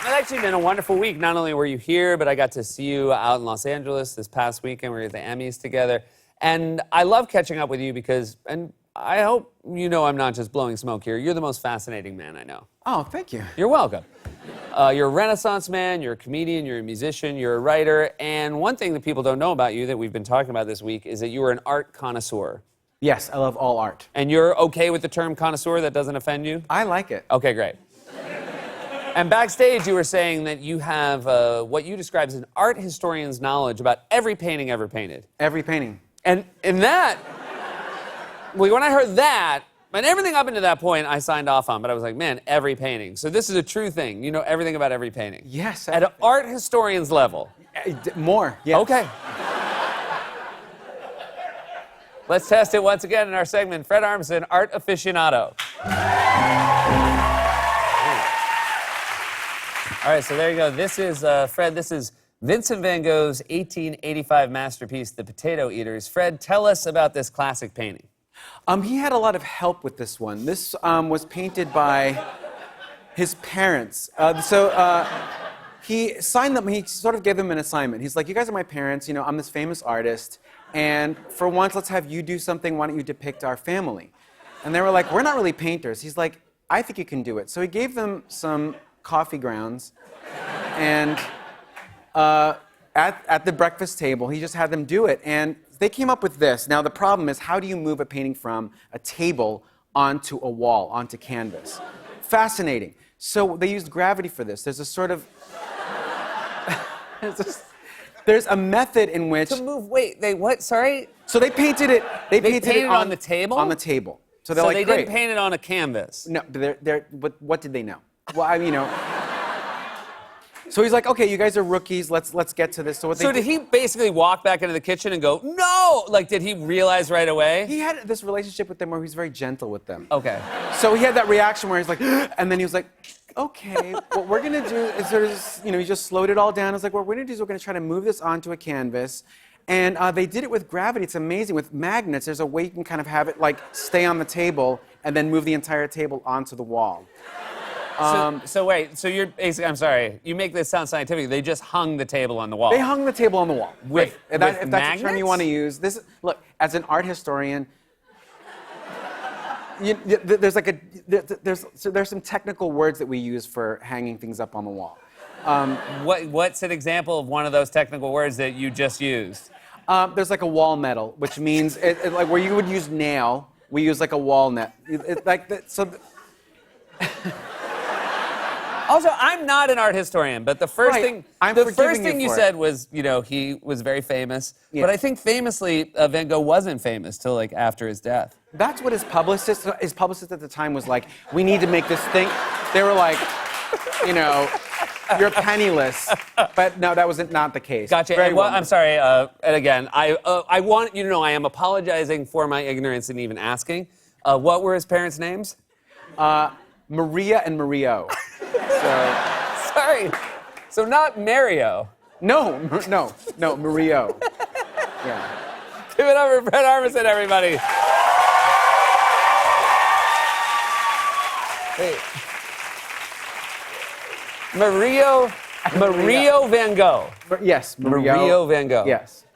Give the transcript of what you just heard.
It's actually been a wonderful week. Not only were you here, but I got to see you out in Los Angeles this past weekend. We were at the Emmys together. And I love catching up with you because, and I hope you know I'm not just blowing smoke here, you're the most fascinating man I know. Oh, thank you. You're welcome. You're a Renaissance man, you're a comedian, you're a musician, you're a writer, and one thing that people don't know about you that we've been talking about this week is that you are an art connoisseur. Yes, I love all art. And you're okay with the term connoisseur? That doesn't offend you? I like it. Okay, great. And backstage, you were saying that you have what you describe as an art historian's knowledge about every painting ever painted. Every painting. And in that, well, when I heard that, and everything up until that point, I signed off on, but I was like, man, every painting. So this is a true thing. You know everything about every painting. Yes. At an art historian's level. More, yes. Okay. Let's test it once again in our segment. Fred Armisen, art aficionado. All right, so there you go. This is, Fred, this is Vincent van Gogh's 1885 masterpiece, The Potato Eaters. Fred, tell us about this classic painting. He had a lot of help with this one. This was painted by his parents. He signed them, he sort of gave them an assignment. He's like, you guys are my parents, you know, I'm this famous artist, and for once, let's have you do something, why don't you depict our family? And they were like, we're not really painters. He's like, I think you can do it. So he gave them some coffee grounds, and at the breakfast table, he just had them do it, and they came up with this. Now, the problem is, how do you move a painting from a table onto a wall, onto canvas? Fascinating. So they used gravity for this. There's a sort of... there's a method in which... To move, wait, they what, sorry? So they painted it... They painted it on the table? On the table. So they're So like, they great. didn't paint it on a canvas? No, but what did they know? Well, I mean, you know... So he's like, okay, you guys are rookies, let's get to this. So did he basically walk back into the kitchen and go, no? Like, did he realize right away? He had this relationship with them where he was very gentle with them. Okay. So he had that reaction where he's like, and then he was like, okay, what we're gonna do is there's, you know, he just slowed it all down. I was like, what we're gonna do is we're gonna try to move this onto a canvas. And they did it with gravity. It's amazing. With magnets, there's a way you can kind of have it like stay on the table and then move the entire table onto the wall. So wait, so you're basically, I'm sorry, you make this sound scientific. They just hung the table on the wall. They hung the table on the wall. With if that's a term you want to magnets? use. This, look, as an art historian, there's some technical words that we use for hanging things up on the wall. What's an example of one of those technical words that you just used? There's like a wall metal, which means like where you would use nail, we use like a walnut. Also, I'm not an art historian, but the first Right. thing you said was, you know, he was very famous. Yes. But I think famously, Van Gogh wasn't famous till like after his death. That's what his publicist at the time was like, we need to make this thing. They were like, you know, you're penniless. But no, that was not the case. Gotcha. Very And well I'm sorry. And again, I want you to know I am apologizing for my ignorance in even asking. What were his parents' names? Maria and Mario. Sorry. So not Mario. No, Mario. Yeah. Give it up for Fred Armisen, everybody. Wait. Mario Van Gogh. Yes, Mario Van Gogh. Yes.